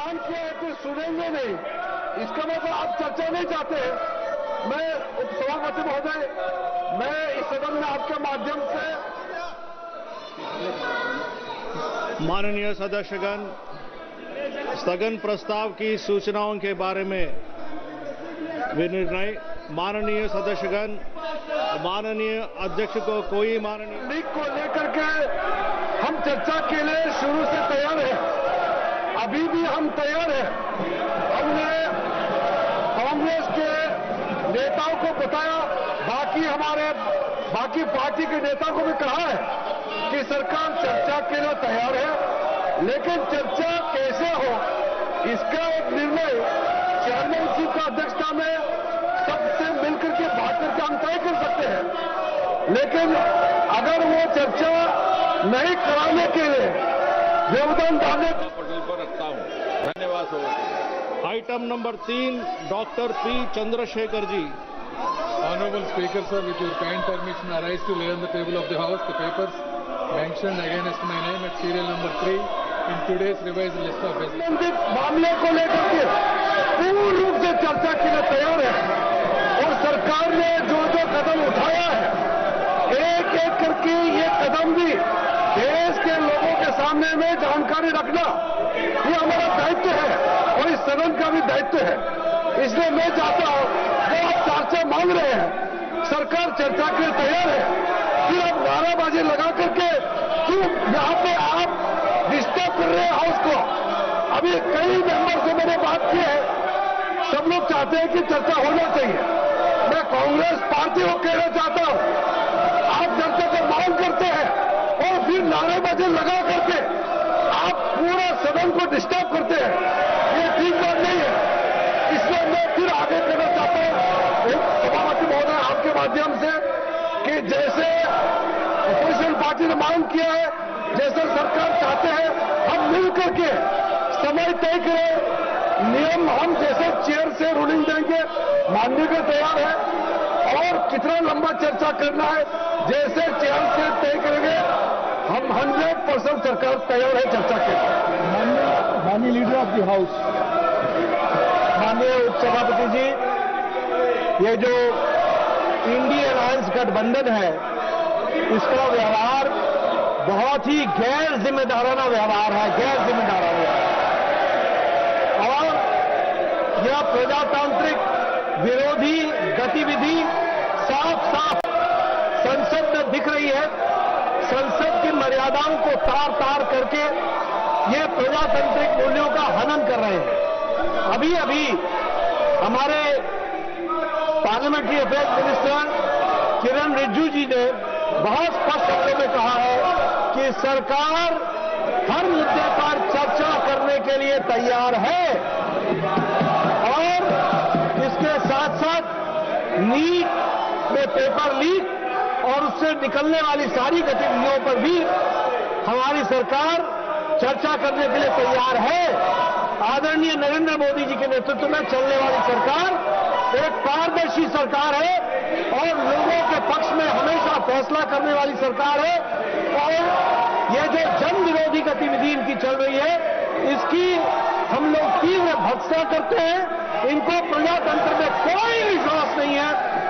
ऐलान किया है कि सुनेंगे नहीं, इसका मतलब आप चर्चा नहीं चाहते हैं। मैं उपसभापति महोदय, मैं इस सदन में आपके माध्यम से माननीय सदस्यगण, स्थगन प्रस्ताव की सूचनाओं के बारे में विनिर्णय। माननीय सदस्यगण, माननीय अध्यक्ष को कोई माननीय लीग को लेकर के हम चर्चा के लिए शुरू से तैयार हैं, अभी भी हम तैयार हैं। हमने कांग्रेस के नेताओं को बताया, बाकी पार्टी के नेताओं को भी कहा है कि सरकार चर्चा के लिए तैयार है, लेकिन चर्चा कैसे हो इसका एक निर्णय चेयरमैनशिप की अध्यक्षता में सबसे मिलकर के बात करके हम तय कर सकते हैं। लेकिन अगर वो चर्चा नहीं कराने के लिए योगदान डालने पर रखता हूं। धन्यवाद। Item number 3, doctor P Chandrashekar ji. Honorable Speaker, sir, with your kind permission, I rise to lay on the table of the House the papers mentioned against my name at serial number 3 in today's revised list of business. संबंधित मामले को लेकर के पूर्ण रूप से चर्चा के लिए तैयार है और सरकार ने जो जो कदम उठाया है, एक एक करके ये कदम भी देश के लोगों के सामने में जानकारी रखना ये हमारा दायित्व है और इस सदन का भी दायित्व है। इसलिए मैं चाहता हूं, जो आप चर्चा मांग रहे हैं, सरकार चर्चा के लिए तैयार है, फिर आप नाराबाजी लगा करके क्यों यहां पे आप डिस्टर्ब कर रहे हैं हाउस को। अभी कई मेंबर से मैंने बात की है, सब लोग चाहते हैं कि चर्चा होना चाहिए। मैं कांग्रेस पार्टी को कहना चाहता हूं, आप चर्चा की मांग करते हैं और फिर नारेबाजी लगा करके आप पूरा सदन को डिस्टर्ब करते हैं, ये ठीक बात नहीं है। इसलिए मैं फिर आगे कहना चाहता हूं सभापति महोदय आपके माध्यम से कि जैसे अपोजिशन पार्टी ने मांग किया है, जैसे सरकार चाहते हैं, हम मिलकर के समय तय करें, नियम हम जैसे चेयर से रूलिंग देंगे मानने के तैयार है और कितना लंबा चर्चा करना है जैसे चेयर से तय करेंगे, हम 100% सरकार तैयार है चर्चा के लिए। माननीय लीडर ऑफ द हाउस, माननीय उपसभापति जी, ये जो इंडिया अलायंस गठबंधन है, इसका व्यवहार बहुत ही गैर जिम्मेदाराना व्यवहार है, गैर जिम्मेदाराना। और यह प्रजातांत्रिक विरोधी गतिविधि साफ साफ संसद में दिख रही है। संसद की मर्यादाओं को तार तार करके ये प्रजातांत्रिक मूल्यों का हनन कर रहे हैं। अभी अभी हमारे पार्लियामेंट्री अफेयर्स मिनिस्टर किरण रिजिजू जी ने बहुत स्पष्ट शब्दों में कहा है कि सरकार हर मुद्दे पर चर्चा करने के लिए तैयार है और इसके साथ साथ नीट में पेपर लीक और उससे निकलने वाली सारी गतिविधियों पर भी हमारी सरकार चर्चा करने के लिए तैयार है। आदरणीय नरेंद्र मोदी जी के नेतृत्व में चलने वाली सरकार एक पारदर्शी सरकार है और लोगों के पक्ष में हमेशा फैसला करने वाली सरकार है और ये जो जन विरोधी गतिविधि इनकी चल रही है, इसकी हम लोग तीव्र भर्त्सना करते हैं। इनको प्रजातंत्र में कोई विश्वास नहीं है,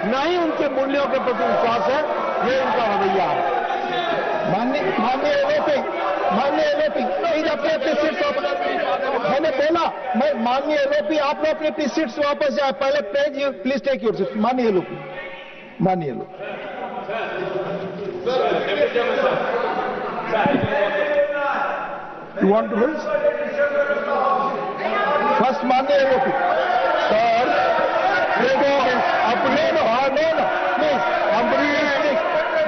न ही उनके मूल्यों के प्रति विश्वास है, ये इनका रवैया है। माननीय एलओपी अपने सीट मैंने बोला, मैं माननीय एलओपी आप लोग अपनी सीट से वापस जाए, पहले प्लीज टेक योर सीट। माननीय LOP you want to first माननीय एलओपी सर, देखो अपने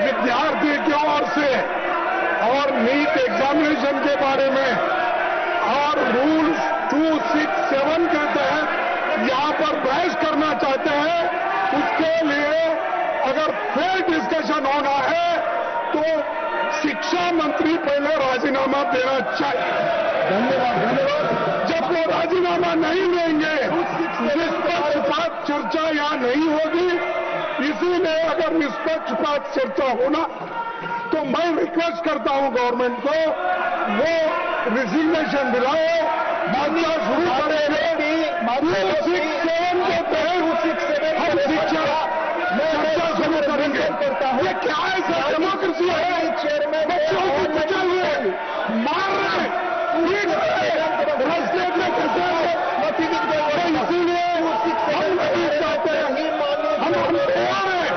विद्यार्थी की ओर से और नीट एग्जामिनेशन के बारे में और रूल 267 के तहत यहां पर बहस करना चाहते हैं, उसके लिए अगर फेयर डिस्कशन होना है तो शिक्षा मंत्री पहले राजीनामा देना चाहिए। धन्यवाद। जब वो राजीनामा नहीं देंगे, निष्पक्षपात चर्चा यहां नहीं होगी। इसीलिए अगर निष्पक्षपात चर्चा होना तो मैं रिक्वेस्ट करता हूं गवर्नमेंट को, वो रिजिग्नेशन दिलाओ, माननीय शुरू करेंगे 267 के तहत हम शिक्षा चर्चा शुरू करेंगे। ये क्या है सर? डेमोक्रेसी है? बच्चों को बचे हुए मार रहे राजनीति में कैसे इसीलिए हम नहीं चाहते, हम तैयार हैं,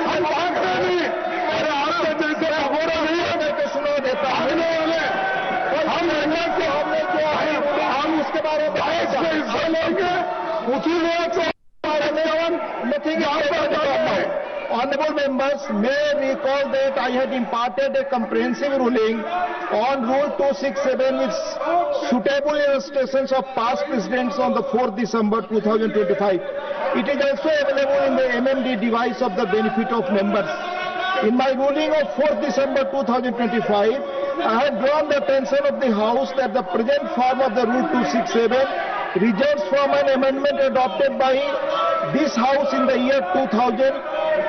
हम भागते नहीं। अरे आपके जैसे खबरों नहीं है तो सुना देता भागने वाले हम रहने से हमने जो है हम उसके बारे में हिस्सा लेंगे उसी में Honorable members, may I recall that I had imparted a comprehensive ruling on Rule 267 with suitable illustrations of past precedents on the 4th December 2025. It is also available in the MMD device of the benefit of members. In my ruling of 4th December 2025, I had drawn the attention of the House that the present form of the Rule 267 results from an amendment adopted by this House in the year 2000.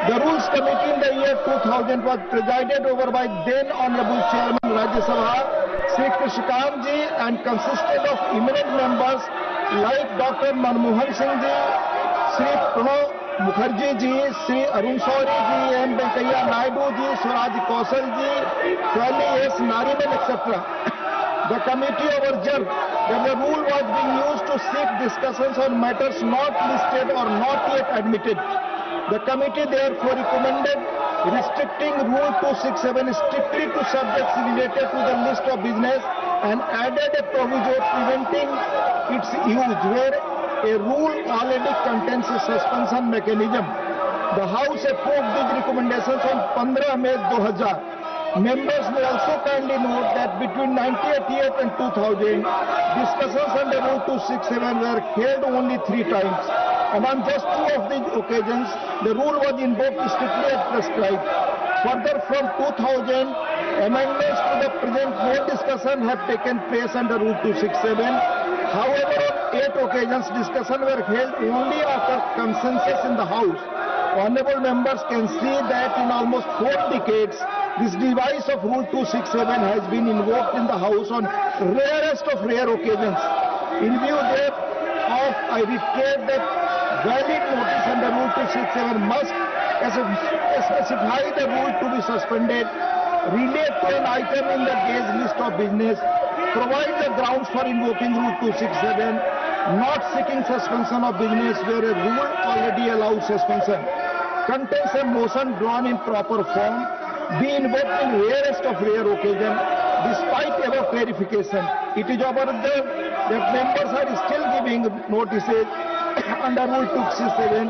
The Rules Committee in the year 2000 was presided over by then Honorable Chairman Rajya Sabha, Sri Krishikant ji, and consisted of eminent members like Dr. Manmohan Singh ji, Sri Pranav Mukherjee ji, Sri Arun Shourie ji, M. Venkaiah Naidu ji, Swaraj Kaushal ji, Swami S. Nariman, etc. The committee observed that the rule was being used to seek discussions on matters not listed or not yet admitted. The committee therefore recommended restricting Rule 267 strictly to subjects related to the list of business and added a proviso preventing its use where a rule already contains a suspension mechanism. The House approved these recommendations on 15 May 2000. Members may also kindly note that between 1988 and 2000, discussions under Rule 267 were held only 3 times. And on just 2 of these occasions, the rule was invoked strictly as prescribed. Further, from 2000, amendments to the present no discussion have taken place under Rule 267. However, on 8 occasions, discussions were held only after consensus in the House. Honorable members can see that in almost 4 decades, this device of Rule 267 has been invoked in the House on rarest of rare occasions. In view thereof, I reiterate that valid notice under Rule 267 must specify the rule to be suspended, relate to an item in the day's list of business, provide the grounds for invoking Rule 267, not seeking suspension of business where a rule already allows suspension, contains a motion drawn in proper form, be invoked in rarest of rare occasion. Despite above clarification, it is observed that members are still giving notices under Rule 267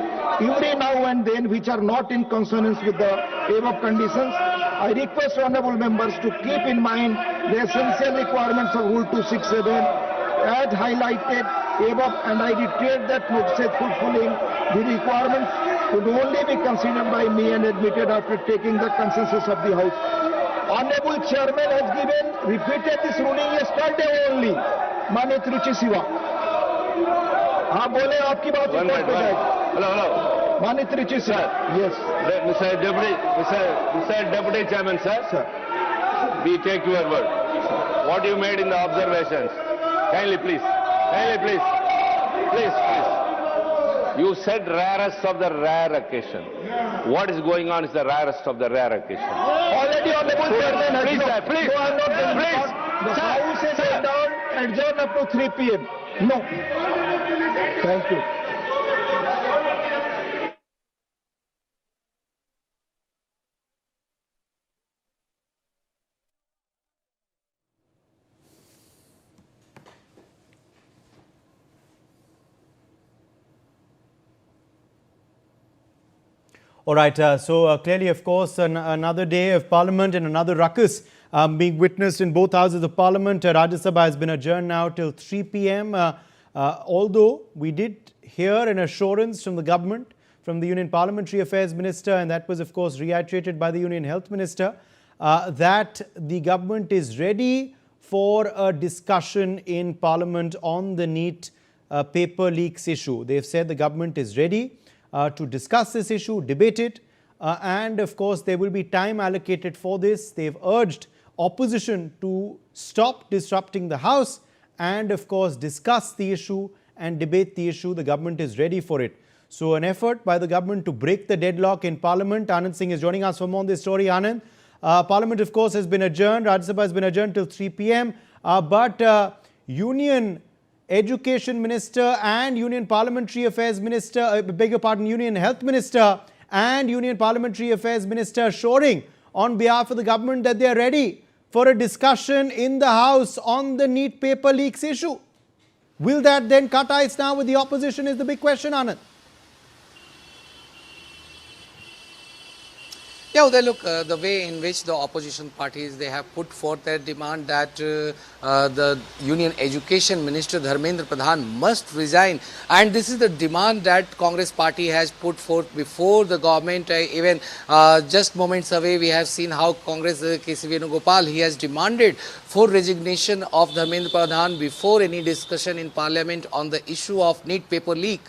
every now and then which are not in consonance with the above conditions. I request honorable members to keep in mind the essential requirements of Rule 267 as highlighted above, and I reiterate that notices fulfilling the requirements could only be considered by me and admitted after taking the consensus of the House. Honorable Chairman has repeated this ruling yesterday only. माननीय त्रिची शिवा, हाँ बोले, आपकी बात record पे जाएगी। Hello. माननीय Trichy Shiva, yes. Mr. Deputy Chairman, sir. We take your word. What you made in the observations. Kindly, please. Please. You said rarest of the rare occasion. What is going on is the rarest of the rare occasion. Already honorable Chairman has Please. The House is adjourned up to 3 p.m. No. Thank you. All right, clearly, of course, another day of Parliament and another ruckus being witnessed in both houses of Parliament. Rajya Sabha has been adjourned now till 3 p.m. Although we did hear an assurance from the government, from the Union Parliamentary Affairs Minister, and that was, of course, reiterated by the Union Health Minister, that the government is ready for a discussion in Parliament on the NEET paper leaks issue. They've said the government is ready to discuss this issue, debate it, and of course there will be time allocated for this. They've urged opposition to stop disrupting the House and of course discuss the issue and debate the issue. The government is ready for it. So an effort by the government to break the deadlock in Parliament. Anand Singh is joining us for more on this story. Anand, Parliament of course has been adjourned. Rajya Sabha has been adjourned till 3 p.m. But Union Education Minister and Union Parliamentary Affairs Minister, Union Health Minister and Union Parliamentary Affairs Minister assuring on behalf of the government that they are ready for a discussion in the House on the NEET paper leaks issue. Will that then cut ice now with the opposition is the big question, Anand. Yeah, Uday, look, the way in which the opposition parties, they have put forth their demand that the Union Education Minister Dharmendra Pradhan must resign, and this is the demand that Congress party has put forth before the government. Even just moments away, we have seen how Congress, K.C. Venugopal, he has demanded for resignation of Dharmendra Pradhan before any discussion in Parliament on the issue of NEET paper leak.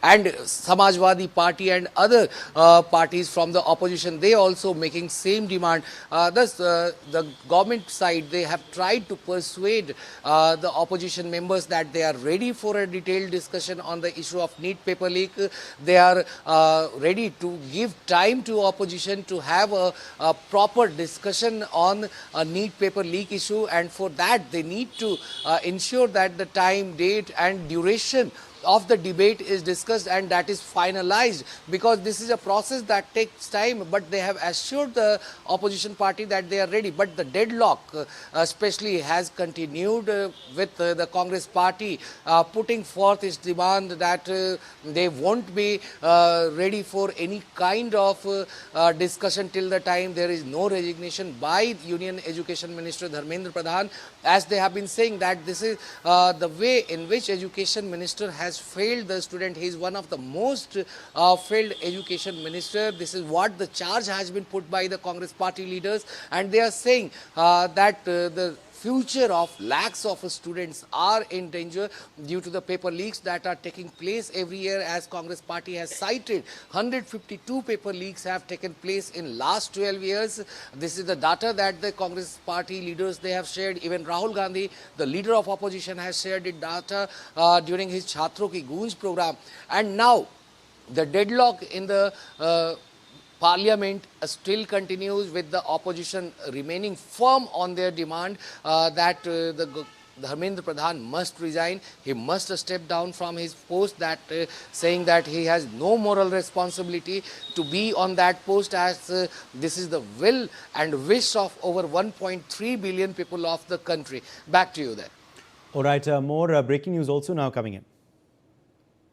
And Samajwadi Party and other parties from the opposition, they also making same demand. Thus, the government side, they have tried to persuade the opposition members that they are ready for a detailed discussion on the issue of NEET paper leak. They are ready to give time to opposition to have a proper discussion on a NEET paper leak issue, and for that they need to ensure that the time, date and duration of the debate is discussed and that is finalized, because this is a process that takes time. But they have assured the opposition party that they are ready. But the deadlock especially has continued with the Congress party putting forth its demand that they won't be ready for any kind of discussion till the time there is no resignation by Union Education Minister Dharmendra Pradhan, as they have been saying that this is the way in which Education Minister has failed the student. He is one of the most failed education minister. This is what the charge has been put by the Congress party leaders, and they are saying that the future of lakhs of students are in danger due to the paper leaks that are taking place every year. As Congress party has cited, 152 paper leaks have taken place in last 12 years. This is the data that the Congress party leaders, they have shared. Even Rahul Gandhi, the leader of opposition, has shared the data during his Chhatron Ki Goonj program. And now the deadlock in the Parliament still continues, with the opposition remaining firm on their demand that the Dharmendra Pradhan must resign. He must step down from his post, that saying that he has no moral responsibility to be on that post, as this is the will and wish of over 1.3 billion people of the country. Back to you there. All right, more breaking news also now coming in.